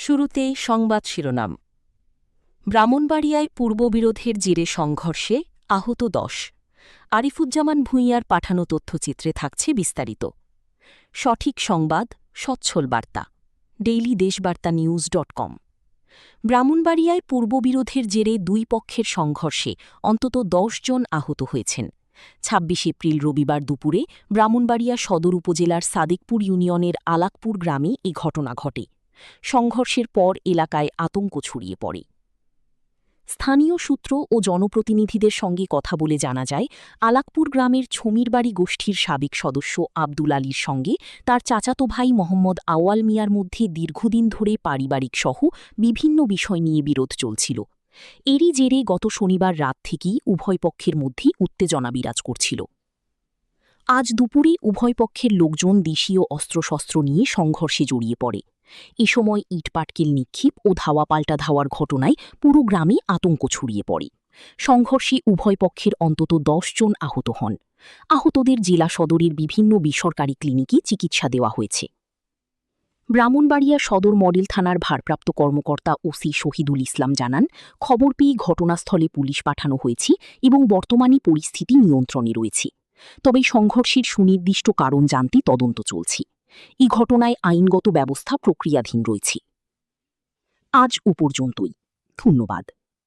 শুরুতেই সংবাদ শিরোনাম। ব্রাহ্মণবাড়িয়ায় পূর্ববিরোধের জেরে সংঘর্ষে আহত ১০। আরিফুজ্জামান ভূঁইয়ার পাঠানো তথ্যচিত্রে থাকছে বিস্তারিত। সঠিক সংবাদ, সচ্ছল বার্তা। ডেইলি দেশবার্তা নিউজ.com। ব্রাহ্মণবাড়িয়ায় পূর্ববিরোধের জেরে দুই পক্ষের সংঘর্ষে অন্তত ১০ জন আহত হয়েছেন। ২৬ এপ্রিল রবিবার দুপুরে ব্রাহ্মণবাড়িয়া সদর উপজেলার সাদেকপুর ইউনিয়নের আলাকপুর গ্রামে এ ঘটনা ঘটে। সংঘর্ষের পর এলাকায় আতঙ্ক ছড়িয়ে পড়ে। স্থানীয় সূত্র ও জনপ্রতিনিধিদের সঙ্গে কথা বলে জানা যায়, আলাকপুর গ্রামের ছমিরবাড়ি গোষ্ঠীর সাবেক সদস্য আব্দুল আলীর সঙ্গে তার চাচাতো ভাই মোহাম্মদ আওয়াল মিয়ার মধ্যে দীর্ঘদিন ধরে পারিবারিক সহ বিভিন্ন বিষয় নিয়ে বিরোধ চলছিল। এরই জেরে গত শনিবার রাত থেকেই উভয় পক্ষের মধ্যেই উত্তেজনা বিরাজ করছিল। আজ দুপুরে উভয় পক্ষের লোকজন দেশীয় অস্ত্রশস্ত্র নিয়ে সংঘর্ষে জড়িয়ে পড়ে। এ সময় ইটপাটকেল নিক্ষেপ ও ধাওয়া পাল্টা ধাওয়ার ঘটনায় পুরো গ্রামে আতঙ্ক ছড়িয়ে পড়ে। সংঘর্ষে উভয় পক্ষের অন্তত ১০ জন আহত হন। আহতদের জেলা সদরের বিভিন্ন বেসরকারি ক্লিনিকে চিকিৎসা দেওয়া হয়েছে। ব্রাহ্মণবাড়িয়া সদর মডেল থানার ভারপ্রাপ্ত কর্মকর্তা ওসি শহীদুল ইসলাম জানান, খবর পেয়ে ঘটনাস্থলে পুলিশ পাঠানো হয়েছে এবং বর্তমানে পরিস্থিতি নিয়ন্ত্রণে রয়েছে। তবে সংঘর্ষের সুনির্দিষ্ট কারণ জানতে তদন্ত চলছে। এই ঘটনায় আইনগত ব্যবস্থা প্রক্রিয়াধীন রয়েছে। আজ পর্যন্তই। ধন্যবাদ।